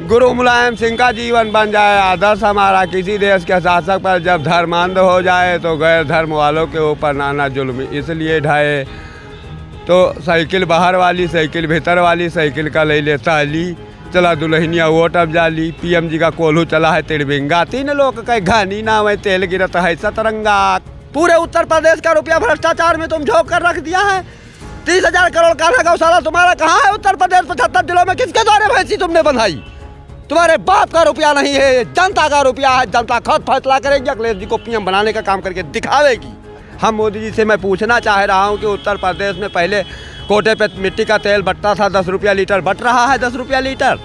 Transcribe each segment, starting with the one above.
गुरु मुलायम सिंह का जीवन बन जाए आदर्श हमारा। किसी देश के शासक पर जब धर्मांध हो जाए तो गैर धर्म वालों के ऊपर नाना जुल्म इसलिए ढाए। तो साइकिल बाहर वाली साइकिल भीतर वाली, साइकिल का ले ले ताली, चला दुल्हनिया वोट अब जाली। पीएम जी का कोल्हू चला है तिरबिंगा, 3 लोग का घानी नाम है तेल गिरत है सतरंगा। पूरे उत्तर प्रदेश का रुपया भ्रष्टाचार में तुम झोंक कर रख दिया है। 30,000 करोड़ का गौशाला तुम्हारा कहाँ है उत्तर प्रदेश? 75 जिलों में किसके द्वारे भैंसी तुमने बंधाई? तुम्हारे बाप का रुपया नहीं है, जनता का रुपया है। जनता खुद फैसला करेगी, अखिलेश जी को पीएम बनाने का काम करके दिखावेगी। हम मोदी जी से मैं पूछना चाह रहा हूँ कि उत्तर प्रदेश में पहले कोटे पे मिट्टी का तेल बटता था, 10 रुपया लीटर बट रहा है 10 रुपया लीटर।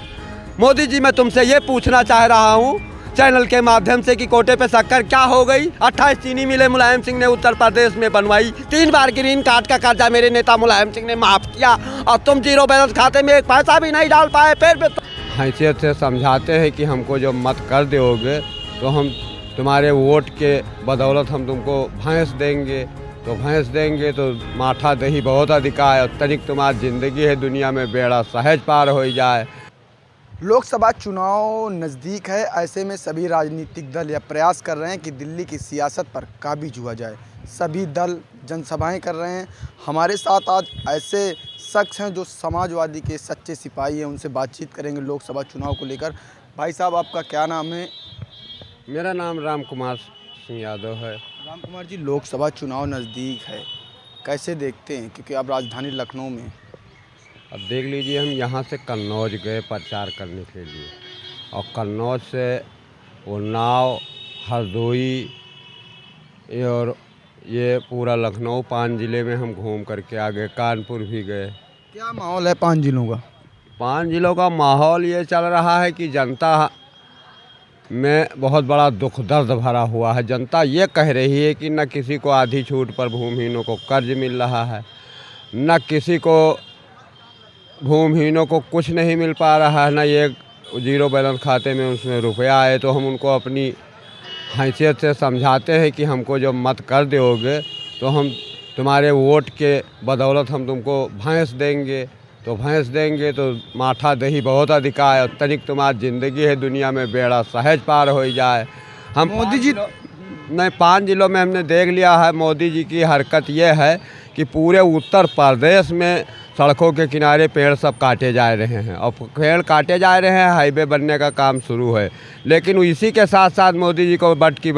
मोदी जी मैं तुमसे ये पूछना चाह रहा हूँ चैनल के माध्यम से कि कोटे पे शक्कर क्या हो गई? 28 चीनी मिले मुलायम सिंह ने उत्तर प्रदेश में बनवाई। 3 बार ग्रीन कार्ड का कर्जा मेरे नेता मुलायम सिंह ने माफ किया और तुम जीरो बैलेंस खाते में एक पैसा भी नहीं डाल पाए। फिर हैसियत से समझाते हैं कि हमको जो मत कर दोगे तो हम तुम्हारे वोट के बदौलत हम तुमको भैंस देंगे। तो भैंस देंगे तो माठा दही बहुत अधिकार है, तनिक तुम्हारी ज़िंदगी है दुनिया में बेड़ा सहज पार हो जाए। लोकसभा चुनाव नज़दीक है, ऐसे में सभी राजनीतिक दल यह प्रयास कर रहे हैं कि दिल्ली की सियासत पर काबू हुआ जाए। सभी दल जनसभाएं कर रहे हैं। हमारे साथ आज ऐसे शख्स हैं जो समाजवादी के सच्चे सिपाही हैं, उनसे बातचीत करेंगे लोकसभा चुनाव को लेकर। भाई साहब, आपका क्या नाम है? मेरा नाम राम कुमार सिंह यादव है। राम कुमार जी, लोकसभा चुनाव नज़दीक है, कैसे देखते हैं? क्योंकि अब राजधानी लखनऊ में। अब देख लीजिए, हम यहाँ से कन्नौज गए प्रचार करने के लिए और कन्नौज से उन्नाव, हरदोई और ये पूरा लखनऊ 5 ज़िले में हम घूम करके आ गए। कानपुर भी गए। क्या माहौल है 5 जिलों का? 5 जिलों का माहौल ये चल रहा है कि जनता में बहुत बड़ा दुख दर्द भरा हुआ है। जनता ये कह रही है कि न किसी को आधी छूट पर भूमिहीनों को कर्ज मिल रहा है, न किसी को भूमिहीनों को कुछ नहीं मिल पा रहा है, न ये जीरो बैलेंस खाते में उसमें रुपया आए। तो हम उनको अपनी हैसियत से समझाते हैं कि हमको जो मत कर दोगे तो हम तुम्हारे वोट के बदौलत हम तुमको भैंस देंगे। तो भैंस देंगे तो माठा दही बहुत अधिकार है, तनिक तुम्हारी ज़िंदगी है दुनिया में बेड़ा सहज पार हो जाए। हम मोदी जी नहीं, 5 जिलों में हमने देख लिया है। मोदी जी की हरकत ये है कि पूरे उत्तर प्रदेश में सड़कों के किनारे पेड़ सब काटे जा रहे हैं और पेड़ काटे जा रहे हैं, हाईवे बनने का काम शुरू है। लेकिन इसी के साथ साथ मोदी जी को बट की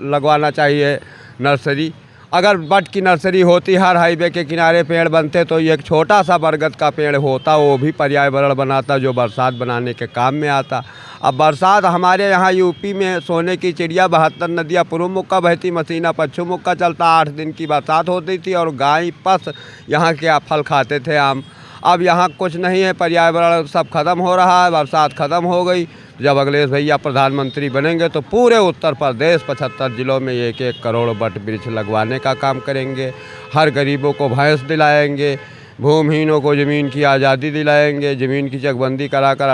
लगवाना चाहिए नर्सरी। अगर बट की नर्सरी होती, हर हाईवे के किनारे पेड़ बनते तो एक छोटा सा बरगद का पेड़ होता, वो भी पर्यावरण बनाता, जो बरसात बनाने के काम में आता। अब बरसात हमारे यहाँ यूपी में सोने की चिड़िया 72 नदियाँ पूर्व मुख का बहती, मसीना पश्चिम मुख का चलता। 8 दिन की बरसात होती थी और गाय पस यहाँ के फल खाते थे, आम। अब यहाँ कुछ नहीं है, पर्यावरण सब खत्म हो रहा है, बरसात खत्म हो गई। जब अखिलेश भैया प्रधानमंत्री बनेंगे तो पूरे उत्तर प्रदेश 75 जिलों में 1-1 करोड़ वट वृक्ष लगवाने का काम करेंगे। हर गरीबों को भैंस दिलाएंगे, भूमिहीनों को ज़मीन की आज़ादी दिलाएंगे, ज़मीन की चकबंदी कराकर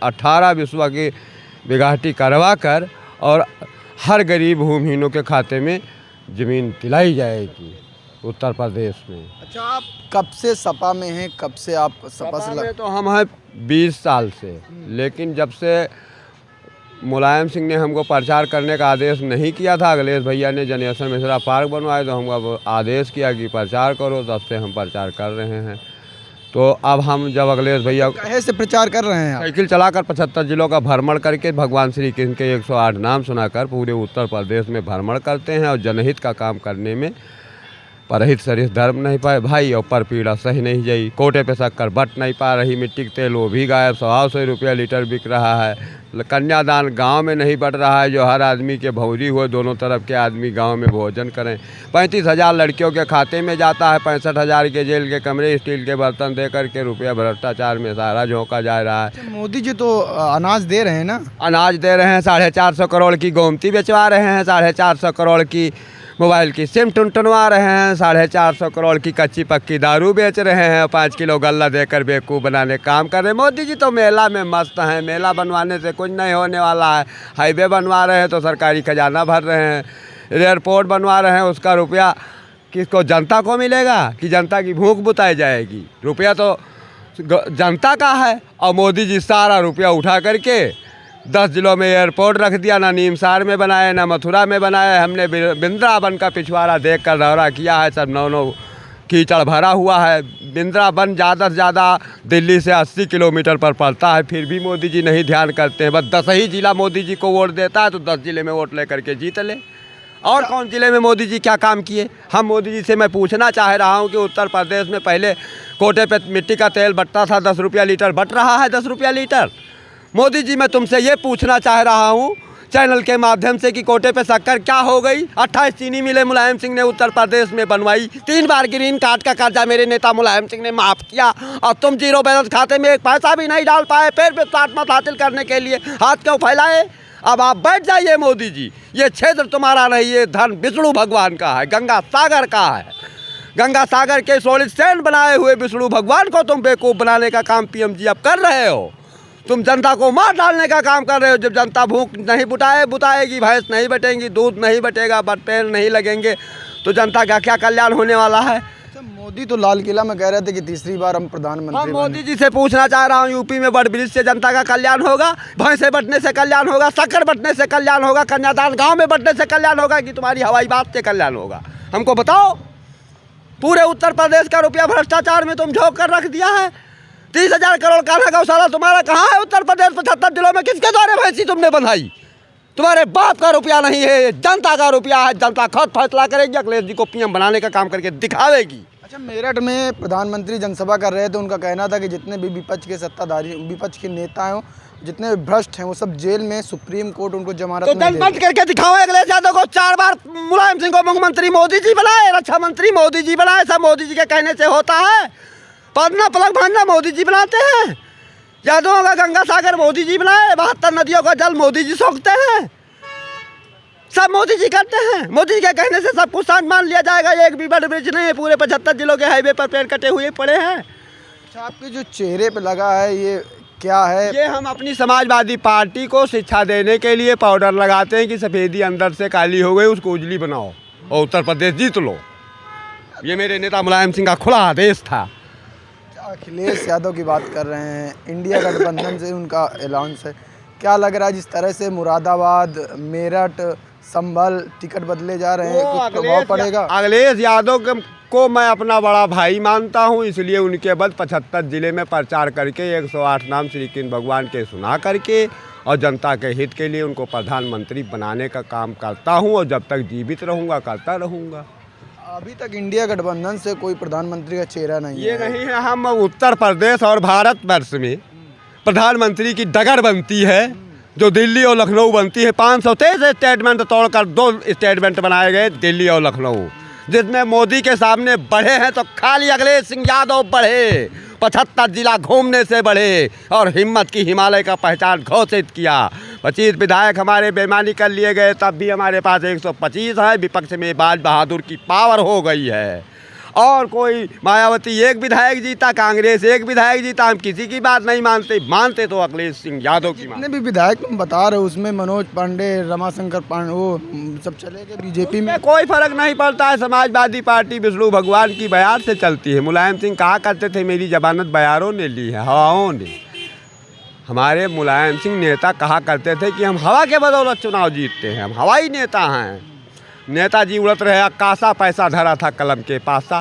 18 विश्व की बिगाहटी करवा कर और हर गरीब भूमिहीनों के खाते में ज़मीन दिलाई जाएगी उत्तर प्रदेश में। अच्छा, आप कब से सपा में हैं? कब से आप सपा से में? तो हम हैं 20 साल से। लेकिन जब से मुलायम सिंह ने हमको प्रचार करने का आदेश नहीं किया था, अखिलेश भैया ने जनेश्वर मिश्रा पार्क बनवाए तो हमको आदेश किया कि प्रचार करो, तब से हम प्रचार कर रहे हैं। तो अब हम जब अखिलेश भैया कैसे प्रचार कर रहे हैं? साइकिल चलाकर 75 जिलों का भ्रमण करके भगवान श्री कृष्ण के 108 नाम सुनाकर पूरे उत्तर प्रदेश में भ्रमण करते हैं और जनहित का काम करने में परहित सरित धर्म नहीं पाए भाई और पर पीड़ा सही नहीं जाई। कोटे पे शक्कर बट नहीं पा रही, मिट्टी के तेल वो भी गायब, 100 रुपया लीटर बिक रहा है। कन्यादान गांव में नहीं बढ़ रहा है, जो हर आदमी के भौरी हुए दोनों तरफ के आदमी गांव में भोजन करें। 35,000 लड़कियों के खाते में जाता है, 65,000 के जेल के कमरे, स्टील के बर्तन दे करके रुपया भ्रष्टाचार में सारा झोंका जा रहा है। मोदी जी तो अनाज दे रहे हैं ना? अनाज दे रहे हैं, 450 करोड़ की गोमती बेचवा रहे हैं, 450 करोड़ की मोबाइल की सिम टुनटुनवा रहे हैं, 450 करोड़ की कच्ची पक्की दारू बेच रहे हैं, 5 किलो गल्ला देकर बेवकूफ़ बनाने काम कर रहे हैं। मोदी जी तो मेला में मस्त हैं, मेला बनवाने से कुछ नहीं होने वाला है। हाईवे बनवा रहे हैं तो सरकारी खजाना भर रहे हैं, एयरपोर्ट बनवा रहे हैं, उसका रुपया किसको, जनता को मिलेगा कि जनता की भूख बुताई जाएगी? रुपया तो जनता का है। और मोदी जी सारा रुपया उठा करके 10 जिलों में एयरपोर्ट रख दिया, ना नीमसार में बनाए ना मथुरा में बनाए। हमने वृंदावन का पिछवाड़ा देख कर दौरा किया है, सब नौ कीचड़ भरा हुआ है। वृंदावन ज़्यादा से ज़्यादा दिल्ली से 80 किलोमीटर पर पड़ता है, फिर भी मोदी जी नहीं ध्यान करते हैं। बस 10 ही जिला मोदी जी को वोट देता है, तो 10 जिले में वोट लेकर के जीत ले। और कौन जिले में मोदी जी क्या काम किए? हम मोदी जी से मैं पूछना चाह रहा हूँ कि उत्तर प्रदेश में पहले कोटे पे मिट्टी का तेल बटता था, 10 रुपया लीटर बट रहा है, 10 रुपया लीटर। मोदी जी मैं तुमसे ये पूछना चाह रहा हूँ चैनल के माध्यम से कि कोटे पे शक्कर क्या हो गई? 28 चीनी मिलें मुलायम सिंह ने उत्तर प्रदेश में बनवाई, 3 बार ग्रीन कार्ड का कर्जा मेरे नेता मुलायम सिंह ने माफ़ किया, और तुम जीरो बैलेंस खाते में एक पैसा भी नहीं डाल पाए। फिर विश्वास मत हासिल करने के लिए हाथ क्यों फैलाए? अब आप बैठ जाइए मोदी जी, ये क्षेत्र तुम्हारा नहीं, ये धन विष्णु भगवान का है, गंगा सागर का है। गंगा सागर के सॉलिड सैंड बनाए हुए विष्णु भगवान को तुम बेवकूफ़ बनाने का काम पीएम जी अब कर रहे हो। तुम जनता को मार डालने का काम कर रहे हो। जब जनता भूख नहीं बुताएगी, भैंस नहीं बटेंगी, दूध नहीं बटेगा, पेड़ नहीं लगेंगे, तो जनता का क्या कल्याण होने वाला है? मोदी तो लाल किला में कह रहे थे कि तीसरी बार हम प्रधानमंत्री। मोदी जी से पूछना चाह रहा हूँ, यूपी में बड़ ब्रिज से जनता का कल्याण होगा, भैंसे बटने से कल्याण होगा, शक्कर बटने से कल्याण होगा, कन्यादान गाँव में बटने से कल्याण होगा, कि तुम्हारी हवाई बात से कल्याण होगा? हमको बताओ। पूरे उत्तर प्रदेश का रुपया भ्रष्टाचार में तुम झोंक कर रख दिया है। 30,000 करोड़ का गौशाला तुम्हारा कहाँ है उत्तर प्रदेश? 75 जिलों में किसके द्वारे भैंसी तुमने बंधाई? तुम्हारे बाप का रुपया नहीं है, जनता का रुपया है। जनता खुद फैसला करेगी, अखिलेश जी को पीएम बनाने का काम करके दिखावेगी। अच्छा, मेरठ में प्रधानमंत्री जनसभा कर रहे थे, उनका कहना था कि जितने भी विपक्ष के सत्ताधारी, विपक्ष के नेता हैं, जितने भ्रष्ट हैं, वो सब जेल में, सुप्रीम कोर्ट उनको जमानत तो नहीं बंद करके दिखाओ अखिलेश यादव को। 4 बार मुलायम सिंह को मुख्यमंत्री मोदी जी बनाए, रक्षा मंत्री मोदी जी बनाए, सब मोदी जी के कहने से होता है। पदना पलक भांजना मोदी जी बनाते हैं, यादवों का गंगा सागर मोदी जी बनाए, 72 नदियों का जल मोदी जी सोखते हैं, सब मोदी जी करते हैं। मोदी जी के कहने से सब कुछ शांत मान लिया जाएगा। एक भी बड़ ब्रिज नहीं है, पूरे 75 जिलों के हाईवे पर पेड़ कटे हुए पड़े हैं। अच्छा, आपके जो चेहरे पे लगा है ये क्या है? ये हम अपनी समाजवादी पार्टी को शिक्षा देने के लिए पाउडर लगाते हैं कि सफ़ेदी अंदर से काली हो गई, उसको उजली बनाओ और उत्तर प्रदेश जीत लो। ये मेरे नेता मुलायम सिंह का खुला आदेश था। अखिलेश यादव की बात कर रहे हैं, इंडिया गठबंधन से उनका ऐलान है, क्या लग रहा है जिस तरह से मुरादाबाद, मेरठ, संभल टिकट बदले जा रहे हैं, कुछ प्रभाव पड़ेगा? अखिलेश यादव को मैं अपना बड़ा भाई मानता हूं, इसलिए उनके बाद 75 जिले में प्रचार करके 108 नाम श्री कृष्ण भगवान के सुना करके और जनता के हित के लिए उनको प्रधानमंत्री बनाने का काम करता हूं, और जब तक जीवित रहूंगा करता रहूंगा। अभी तक इंडिया गठबंधन से कोई प्रधानमंत्री का चेहरा नहीं ये नहीं है। हम उत्तर प्रदेश और भारतवर्ष में प्रधानमंत्री की डगर बनती है जो दिल्ली और लखनऊ बनती है। 523 स्टेटमेंट तोड़कर 2 स्टेटमेंट बनाए गए, दिल्ली और लखनऊ, जिसमें मोदी के सामने बढ़े हैं तो खाली अखिलेश सिंह यादव बढ़े, 75 जिला घूमने से बढ़े और हिम्मत की हिमालय का पहचान घोषित किया। 25 विधायक हमारे बेईमानी कर लिए गए, तब भी हमारे पास 125 है। विपक्ष में बाज बहादुर की पावर हो गई है। और कोई मायावती 1 विधायक जीता, कांग्रेस 1 विधायक जीता, हम किसी की बात नहीं मानते तो अखिलेश सिंह यादव की। जितने भी विधायक तुम बता रहे हो उसमें मनोज पांडे, रमाशंकर पांडे, वो सब चले गए बीजेपी में। कोई फर्क नहीं पड़ता है। समाजवादी पार्टी विष्णु भगवान की बयार से चलती है। मुलायम सिंह कहा करते थे मेरी जमानत बयारों ने ली है, हवाओं ने। हमारे मुलायम सिंह नेता कहा करते थे कि हम हवा के बदौलत चुनाव जीतते हैं, हम हवाई नेता हैं। नेताजी उड़त रहे, आकाशा पैसा धरा था कलम के पासा।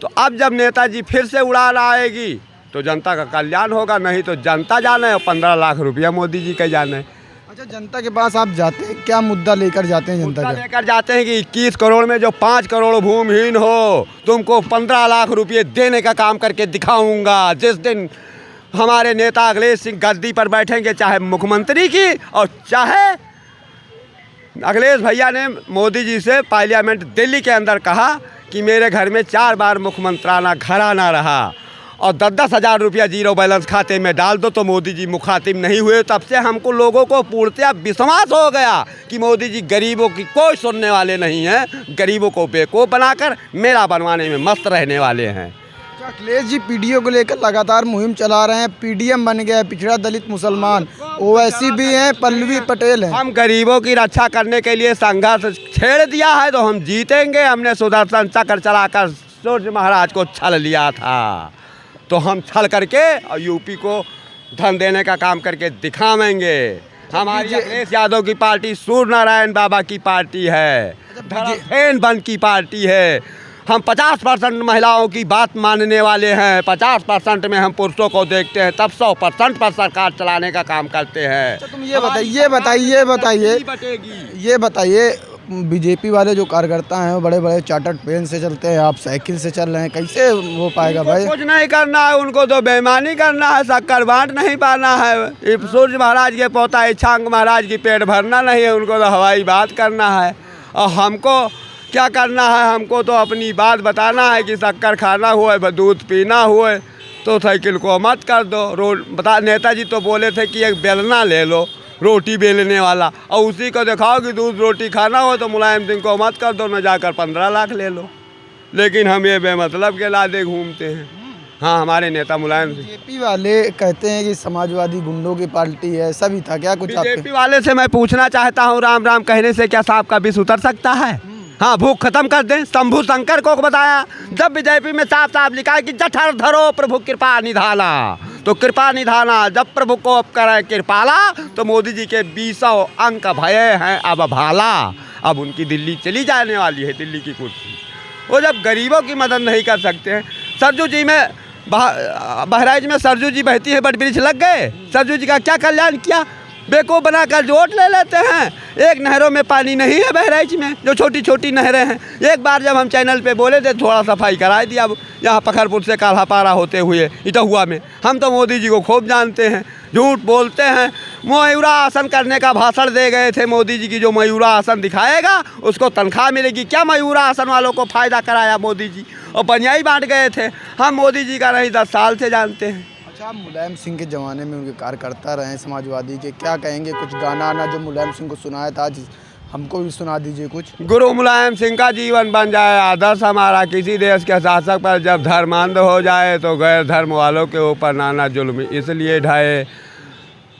तो अब जब नेताजी फिर से उड़ान आएगी तो जनता का कल्याण होगा, नहीं तो जनता जाने और 15 लाख रुपया मोदी जी का जाने। अच्छा, जनता के पास आप जाते हैं, क्या मुद्दा लेकर जाते हैं? जनता का लेकर जाते हैं कि 21 करोड़ में जो 5 करोड़ भूमिहीन हो, तुमको 15 लाख रुपये देने का काम करके दिखाऊंगा। जिस दिन हमारे नेता अखिलेश सिंह गद्दी पर बैठेंगे, चाहे मुख्यमंत्री की और चाहे अखिलेश भैया ने मोदी जी से पार्लियामेंट दिल्ली के अंदर कहा कि मेरे घर में 4 बार मुख्यमंत्राना घराना रहा और 10-10 हज़ार रुपया जीरो बैलेंस खाते में डाल दो तो मोदी जी मुखातिब नहीं हुए। तब से हमको लोगों को पूर्णतः विश्वास हो गया कि मोदी जी गरीबों की कोई सुनने वाले नहीं हैं, गरीबों को बेवकूफ़ बनाकर मेला बनवाने में मस्त रहने वाले हैं। अखिलेश जी पीडीओ को लेकर लगातार मुहिम चला रहे हैं, पीडीएम बन गया है, पिछड़ा दलित मुसलमान, ओवैसी भी हैं, पल्लवी पटेल हैं। हम गरीबों की रक्षा करने के लिए संघर्ष छेड़ दिया है तो हम जीतेंगे। हमने सुदर्शन चक्र चलाकर सूर्य महाराज को छल लिया था, तो हम छल करके और यूपी को धन देने का काम करके दिखावेंगे। हमारी अखिलेश यादव की पार्टी सूर्य नारायण बाबा की पार्टी है, धर्मसेन बंद की पार्टी है। हम 50% महिलाओं की बात मानने वाले हैं, 50% में हम पुरुषों को देखते हैं, तब 100% पर सरकार चलाने का काम करते हैं। अच्छा, तुम ये बताइए बीजेपी वाले जो कार्यकर्ता हैं वो बड़े बड़े चार्टर्ड प्लेन से चलते हैं, आप साइकिल से चल रहे हैं, कैसे हो पाएगा भाई? कुछ नहीं करना है उनको, तो बेईमानी करना है, शक्कर बांट नहीं पाना है। सूर्य महाराज के पोता इच्छांग महाराज की पेट भरना नहीं है, उनको तो हवाई बात करना है। और हमको क्या करना है, हमको तो अपनी बात बताना है कि शक्कर खाना हुए, दूध पीना हुए तो साइकिल को मत कर दो। नेताजी तो बोले थे कि एक बेलना ले लो रोटी बेलने वाला, और उसी को दिखाओ कि दूध रोटी खाना हो तो मुलायम सिंह को मत कर दो, न जाकर 15 लाख ले लो। लेकिन हम ये बेमतलब के लादे घूमते हैं। हाँ, हमारे नेता मुलायम सिंह। बीजेपी वाले कहते हैं कि समाजवादी गुंडों की पार्टी है, सभी था क्या कुछ? बीजेपी वाले से मैं पूछना चाहता हूँ, राम राम कहने से क्या सांप का विष उतर सकता है? हाँ, भूख खत्म कर दें। शंभू शंकर को बताया, जब बीजेपी में साफ साफ लिखा है कि जठर धरो प्रभु कृपा निधाना, तो कृपा निधाना जब प्रभु को करे कृपाला, तो मोदी जी के 20 अंक भय हैं अब भाला। अब उनकी दिल्ली चली जाने वाली है, दिल्ली की कुर्सी। वो जब गरीबों की मदद नहीं कर सकते हैं। सरजू जी में बहराइच में सरजू जी बहती है, बट ब्रिज लग गए। सरजू जी का क्या कल्याण किया? बेवकूफ़ बनाकर वोट ले लेते हैं। एक नहरों में पानी नहीं है बहराइच में, जो छोटी छोटी नहरें हैं। एक बार जब हम चैनल पे बोले थे, थोड़ा सफाई करा दिया। अब यहाँ पखरपुर से काल्हापारा होते हुए इटहुआ में, हम तो मोदी जी को खूब जानते हैं, झूठ बोलते हैं। मयूरा आसन करने का भाषण दे गए थे मोदी जी की, जो मयूरा आसन दिखाएगा उसको तनख्वाह मिलेगी। क्या मयूरा आसन वालों को फ़ायदा कराया मोदी जी? और बनियाई बांट गए थे। हम मोदी जी का नहीं 10 साल से जानते हैं। अच्छा, मुलायम सिंह के ज़माने में उनके कार्यकर्ता रहे समाजवादी के, क्या कहेंगे? कुछ गाना आना जो मुलायम सिंह को सुनाया था, आज हमको भी सुना दीजिए कुछ। गुरु मुलायम सिंह का जीवन बन जाए आदर्श हमारा, किसी देश के शासक पर जब धर्मांध हो जाए तो गैर धर्म वालों के ऊपर नाना जुल्म इसलिए ढाए।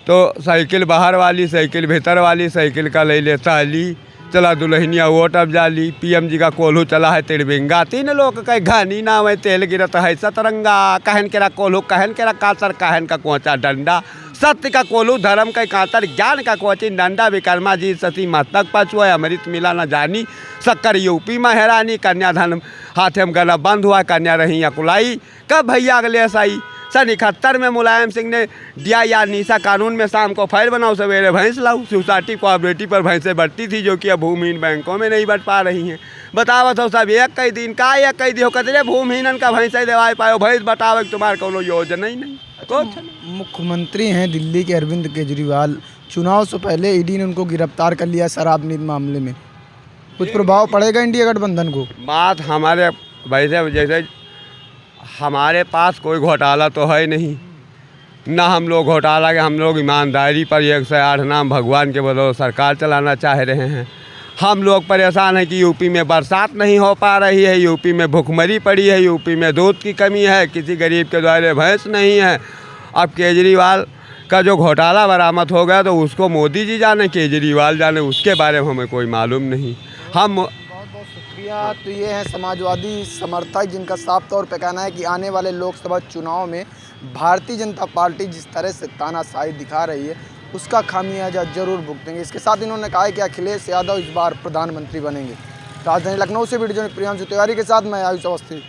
तो साइकिल बाहर वाली, साइकिल भीतर वाली, साइकिल का ले ले ताली, चला दुल्हनिया वोट अब जाली। पीएम जी का कोल्हू चला है तिड़बिंगा, 3 लोग कई घानी नाव है, तेल गिरत है सतरंगा। कहन के रख कोल्हू, कहन के रख कातर, कहन का कोचा डंडा। सत्य का कोल्हू, धर्म का कातर, ज्ञान का कोची डंडा। विकर्मा जी सती मस्तक पछुआ, अमृत मिला न जानी। शक्कर यूपी में हैरानी, कन्याधन हाथे में गला बंद हुआ, कन्या रही अकुलाई। कब भैया अगले साई? सन 71 में मुलायम सिंह ने दिया या नीसा कानून में शाम को फाइल बनाओ सवेरे भैंस लाओ। सोसाइटी कोऑपरेटिव पर भैंसें बढ़ती थी, जो कि अब भूमिहीन बैंकों में नहीं बढ़ पा रही हैं। बतावत हो सब एक कई दिन का, एक कई दिन कतरे भूमिहीनन का भैंसे देवाए पाओ। भैंस बतावे तुम्हारे कोनो योजना ही नहीं। मुख्यमंत्री हैं दिल्ली के अरविंद केजरीवाल, चुनाव से पहले ईडी ने उनको गिरफ्तार कर लिया शराब नीति मामले में। कुछ प्रभाव पड़ेगा इंडिया गठबंधन को? बात हमारे वैसे जैसे हमारे पास कोई घोटाला तो है नहीं, ना हम लोग घोटाला के, हम लोग ईमानदारी पर 108 नाम भगवान के बदौलत सरकार चलाना चाह रहे हैं। हम लोग परेशान हैं कि यूपी में बरसात नहीं हो पा रही है, यूपी में भुखमरी पड़ी है, यूपी में दूध की कमी है, किसी गरीब के द्वारे भैंस नहीं है। अब केजरीवाल का जो घोटाला बरामद हो गया तो उसको मोदी जी जाने, केजरीवाल जाने, उसके बारे में हमें कोई मालूम नहीं। हम बहुत शुक्रिया। तो ये हैं समाजवादी समर्थक, जिनका साफ तौर पे कहना है कि आने वाले लोकसभा चुनाव में भारतीय जनता पार्टी जिस तरह से तानाशाही दिखा रही है उसका खामियाजा जरूर भुगतेंगे। इसके साथ इन्होंने कहा है कि अखिलेश यादव इस बार प्रधानमंत्री बनेंगे। राजधानी लखनऊ से वीडियो प्रियांशु तिवारी के साथ मैं आयुष अवस्थी।